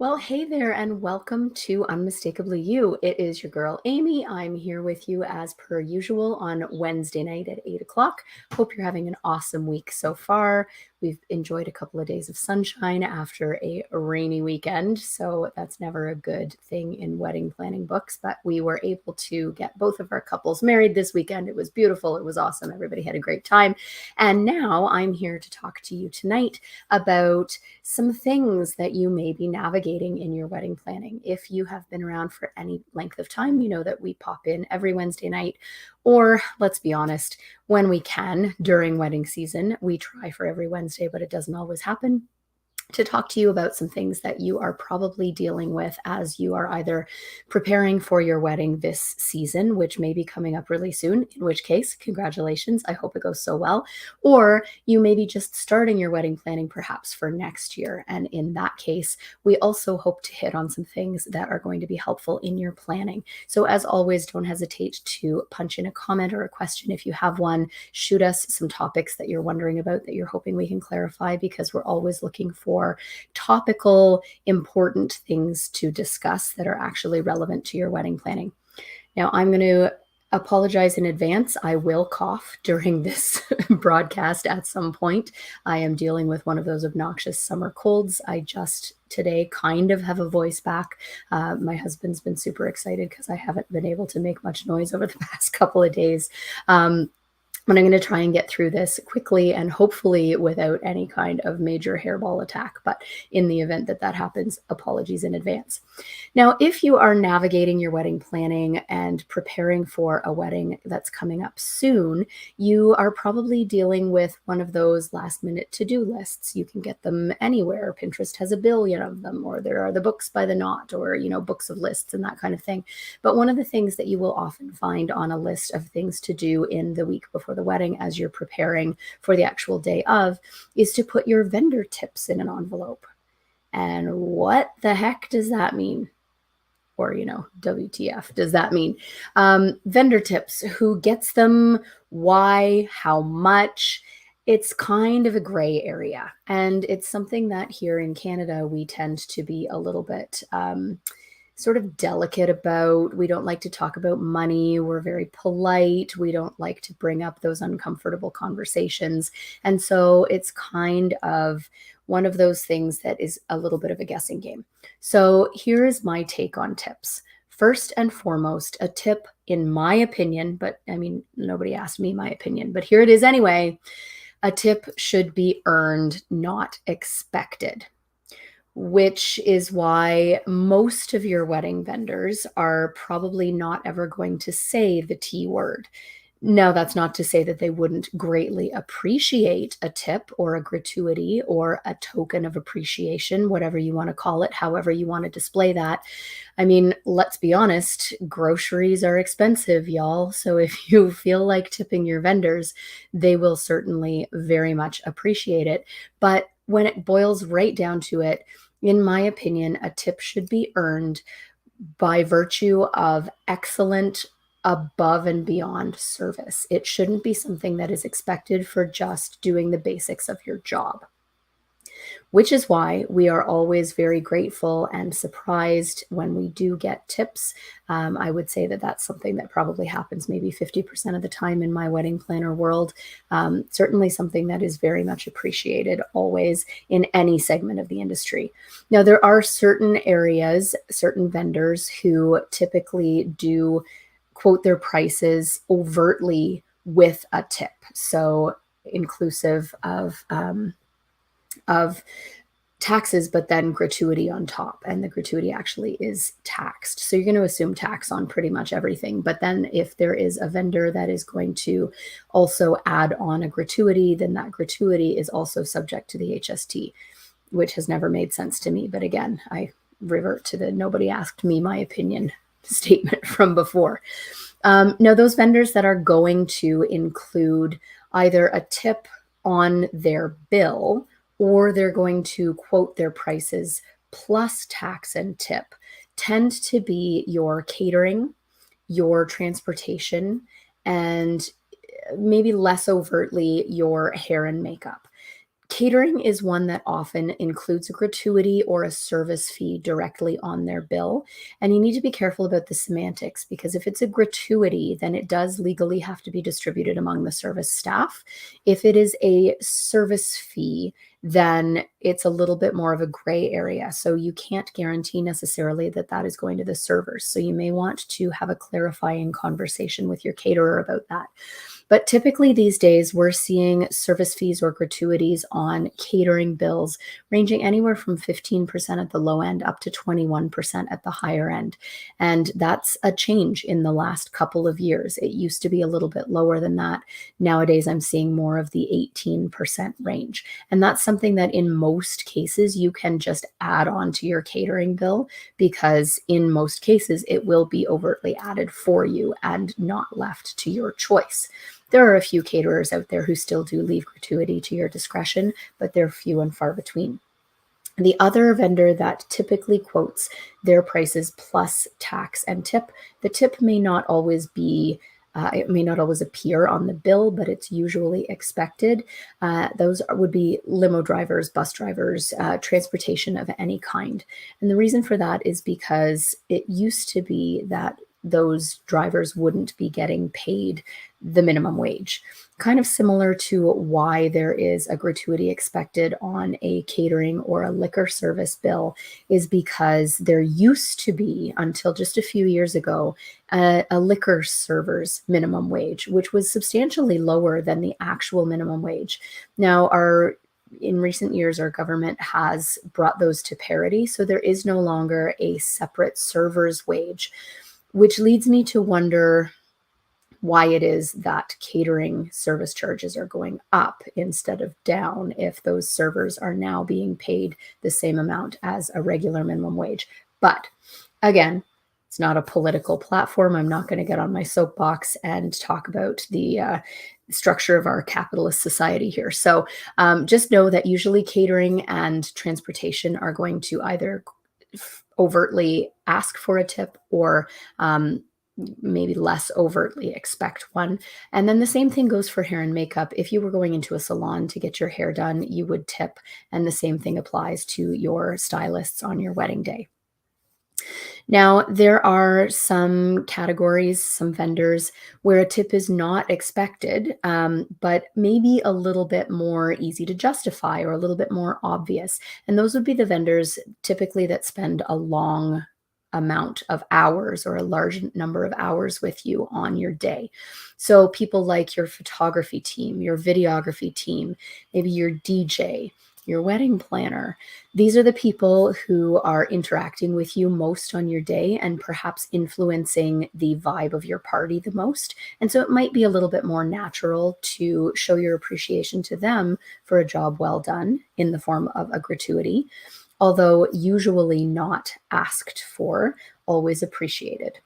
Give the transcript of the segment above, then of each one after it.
Well, hey there, and welcome to Unmistakably You. It is your girl, Amy. I'm here with you as per usual on Wednesday night at 8 o'clock. Hope you're having an awesome week so far. We've enjoyed a couple of days of sunshine after a rainy weekend, so that's never a good thing in wedding planning books. But we were able to get both of our couples married this weekend. It was beautiful. It was awesome. Everybody had a great time. And now I'm here to talk to you tonight about some things that you may be navigating in your wedding planning. If you have been around for any length of time, you know that we pop in every Wednesday night, or let's be honest, when we can during wedding season. We try for every Wednesday, but it doesn't always happen, to talk to you about some things that you are probably dealing with as you are either preparing for your wedding this season, which may be coming up really soon, in which case, congratulations. I hope it goes so well. Or you may be just starting your wedding planning perhaps for next year. And in that case, we also hope to hit on some things that are going to be helpful in your planning. So as always, don't hesitate to punch in a comment or a question if you have one. Shoot us some topics that you're wondering about that you're hoping we can clarify, because we're always looking for topical, important things to discuss that are actually relevant to your wedding planning. Now, I'm going to apologize in advance. I will cough during this broadcast at some point. I am dealing with one of those obnoxious summer colds. I just today kind of have a voice back. My husband's been super excited because I haven't been able to make much noise over the past couple of days. But I'm going to try and get through this quickly and hopefully without any kind of major hairball attack. But in the event that that happens, apologies in advance. Now, if you are navigating your wedding planning and preparing for a wedding that's coming up soon, you are probably dealing with one of those last minute to-do lists. You can get them anywhere. Pinterest has a billion of them, or there are the books by the knot, or, books of lists and that kind of thing. But one of the things that you will often find on a list of things to do in the week before the wedding, as you're preparing for the actual day of, is to put your vendor tips in an envelope. And what the heck does that mean? Or, WTF does that mean? Vendor tips, who gets them, why, how much? It's kind of a gray area. And it's something that here in Canada, we tend to be a little bit sort of delicate about. We don't like to talk about money. We're very polite. We don't like to bring up those uncomfortable conversations. And so it's kind of one of those things that is a little bit of a guessing game. So here is my take on tips. First and foremost, a tip, in my opinion, but I mean, nobody asked me my opinion, but here it is anyway. A tip should be earned, not expected, which is why most of your wedding vendors are probably not ever going to say the T word. Now, that's not to say that they wouldn't greatly appreciate a tip or a gratuity or a token of appreciation, whatever you want to call it, however you want to display that. I mean, let's be honest, groceries are expensive, y'all. So if you feel like tipping your vendors, they will certainly very much appreciate it. But when it boils right down to it, in my opinion, a tip should be earned by virtue of excellent, above and beyond service. It shouldn't be something that is expected for just doing the basics of your job, which is why we are always very grateful and surprised when we do get tips. I would say that that's something that probably happens maybe 50% of the time in my wedding planner world. Certainly something that is very much appreciated always in any segment of the industry. Now, there are certain areas, certain vendors who typically do quote their prices overtly with a tip. So inclusive of taxes, but then gratuity on top. And the gratuity actually is taxed. So you're going to assume tax on pretty much everything. But then if there is a vendor that is going to also add on a gratuity, then that gratuity is also subject to the HST, which has never made sense to me. But again, I revert to the nobody asked me my opinion statement from before. Now, those vendors that are going to include either a tip on their bill, or they're going to quote their prices plus tax and tip, tend to be your catering, your transportation, and maybe less overtly your hair and makeup. Catering is one that often includes a gratuity or a service fee directly on their bill. And you need to be careful about the semantics because if it's a gratuity, then it does legally have to be distributed among the service staff. If it is a service fee, then it's a little bit more of a gray area. So you can't guarantee necessarily that that is going to the servers. So you may want to have a clarifying conversation with your caterer about that. But typically these days, we're seeing service fees or gratuities on catering bills ranging anywhere from 15% at the low end up to 21% at the higher end. And that's a change in the last couple of years. It used to be a little bit lower than that. Nowadays, I'm seeing more of the 18% range. And that's something that in most cases, you can just add on to your catering bill because in most cases, it will be overtly added for you and not left to your choice. There are a few caterers out there who still do leave gratuity to your discretion, but they're few and far between. The other vendor that typically quotes their prices plus tax and tip, the tip may not always be it may not always appear on the bill, but it's usually expected. Those would be limo drivers, bus drivers, transportation of any kind. And the reason for that is because it used to be that those drivers wouldn't be getting paid the minimum wage. Kind of similar to why there is a gratuity expected on a catering or a liquor service bill is because there used to be, until just a few years ago, a liquor server's minimum wage, which was substantially lower than the actual minimum wage. Now, in recent years, our government has brought those to parity, so there is no longer a separate server's wage, which leads me to wonder why it is that catering service charges are going up instead of down if those servers are now being paid the same amount as a regular minimum wage. But again, it's not a political platform. I'm not going to get on my soapbox and talk about the structure of our capitalist society here. So just know that usually catering and transportation are going to either overtly ask for a tip or maybe less overtly expect one. And then the same thing goes for hair and makeup. If you were going into a salon to get your hair done, you would tip. And the same thing applies to your stylists on your wedding day. Now, there are some categories, some vendors where a tip is not expected, but maybe a little bit more easy to justify or a little bit more obvious. And those would be the vendors typically that spend a long amount of hours or a large number of hours with you on your day. So people like your photography team, your videography team, maybe your DJ, your wedding planner. These are the people who are interacting with you most on your day and perhaps influencing the vibe of your party the most. And so it might be a little bit more natural to show your appreciation to them for a job well done in the form of a gratuity, although usually not asked for, always appreciated.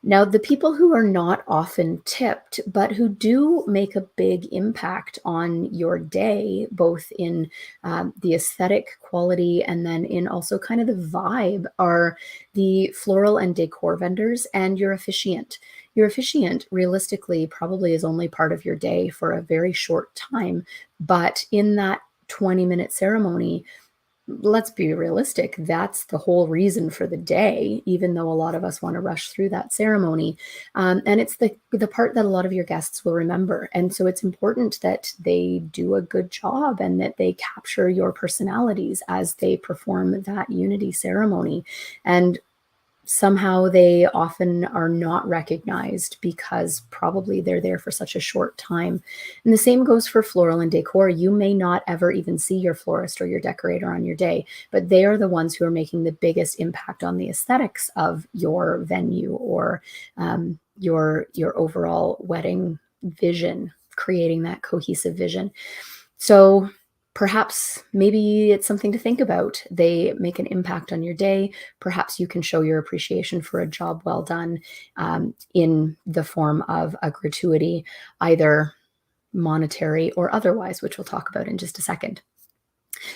Now, the people who are not often tipped, but who do make a big impact on your day, both in the aesthetic quality and then in also kind of the vibe, are the floral and decor vendors and your officiant. Your officiant, realistically, probably is only part of your day for a very short time, but in that 20-minute ceremony, let's be realistic, that's the whole reason for the day, even though a lot of us want to rush through that ceremony. And it's the part that a lot of your guests will remember. And so it's important that they do a good job and that they capture your personalities as they perform that unity ceremony. And somehow they often are not recognized because probably they're there for such a short time. And the same goes for floral and decor. You may not ever even see your florist or your decorator on your day, but they are the ones who are making the biggest impact on the aesthetics of your venue or your overall wedding vision, creating that cohesive vision. So perhaps maybe it's something to think about. They make an impact on your day. Perhaps you can show your appreciation for a job well done in the form of a gratuity, either monetary or otherwise, which we'll talk about in just a second.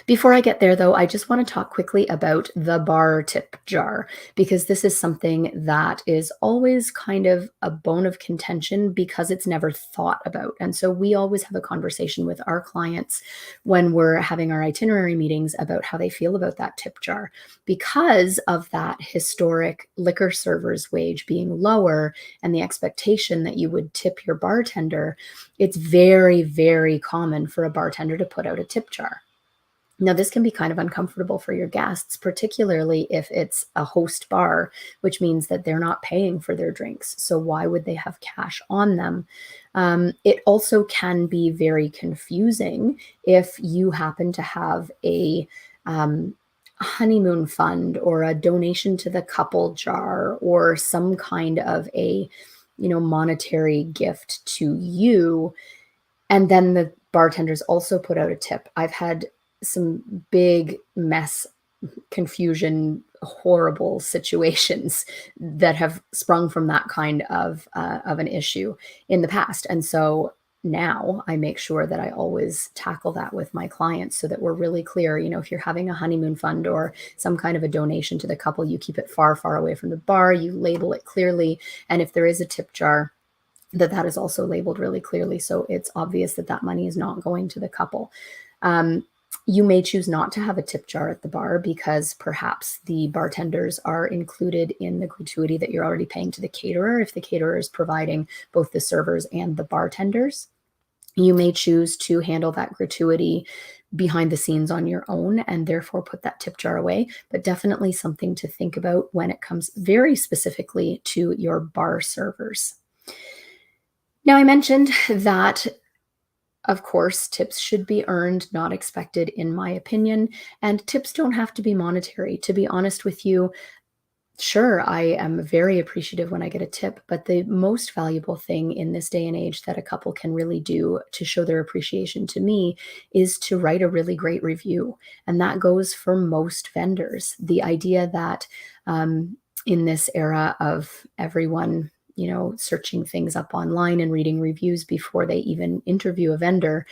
Before I get there, though, I just want to talk quickly about the bar tip jar, because this is something that is always kind of a bone of contention because it's never thought about. And so we always have a conversation with our clients when we're having our itinerary meetings about how they feel about that tip jar. Because of that historic liquor server's wage being lower and the expectation that you would tip your bartender, it's very, very common for a bartender to put out a tip jar. Now, this can be kind of uncomfortable for your guests, particularly if it's a host bar, which means that they're not paying for their drinks. So, why would they have cash on them? It also can be very confusing if you happen to have a honeymoon fund or a donation to the couple jar or some kind of a monetary gift to you, and then the bartenders also put out a tip. I've had some big mess, confusion, horrible situations that have sprung from that kind of an issue in the past. And so now I make sure that I always tackle that with my clients so that we're really clear. If you're having a honeymoon fund or some kind of a donation to the couple, you keep it far, far away from the bar, you label it clearly. And if there is a tip jar, that is also labeled really clearly. So it's obvious that that money is not going to the couple. You may choose not to have a tip jar at the bar because perhaps the bartenders are included in the gratuity that you're already paying to the caterer, if the caterer is providing both the servers and the bartenders. You may choose to handle that gratuity behind the scenes on your own and therefore put that tip jar away, but definitely something to think about when it comes very specifically to your bar servers. Now, I mentioned that, of course, tips should be earned, not expected, in my opinion, and tips don't have to be monetary. To be honest with you, sure, I am very appreciative when I get a tip, but the most valuable thing in this day and age that a couple can really do to show their appreciation to me is to write a really great review. And that goes for most vendors. The idea that in this era of everyone, searching things up online and reading reviews before they even interview a vendor,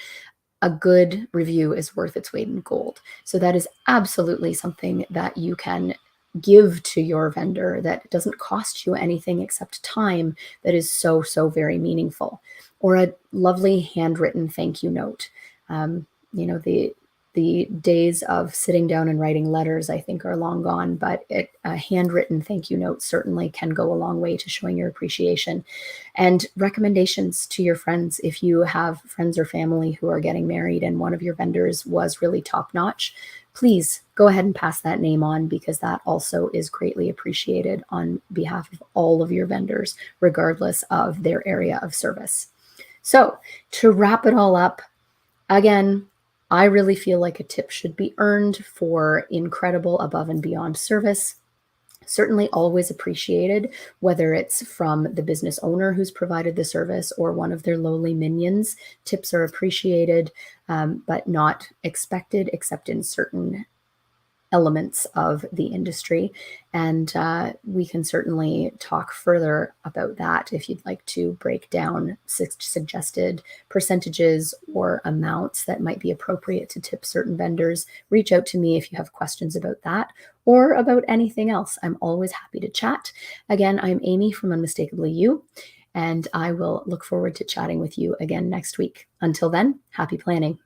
a good review is worth its weight in gold. So that is absolutely something that you can give to your vendor that doesn't cost you anything except time, that is so, so very meaningful. Or a lovely handwritten thank you note. The days of sitting down and writing letters, I think, are long gone, but a handwritten thank you note certainly can go a long way to showing your appreciation. And recommendations to your friends. If you have friends or family who are getting married and one of your vendors was really top notch, please go ahead and pass that name on, because that also is greatly appreciated on behalf of all of your vendors, regardless of their area of service. So, to wrap it all up, again, I really feel like a tip should be earned for incredible above and beyond service. Certainly always appreciated, whether it's from the business owner who's provided the service or one of their lowly minions. Tips are appreciated, but not expected except in certain elements of the industry. And we can certainly talk further about that if you'd like to break down suggested percentages or amounts that might be appropriate to tip certain vendors. Reach out to me if you have questions about that or about anything else. I'm always happy to chat. Again, I'm Amy from Unmistakably You, and I will look forward to chatting with you again next week. Until then, happy planning.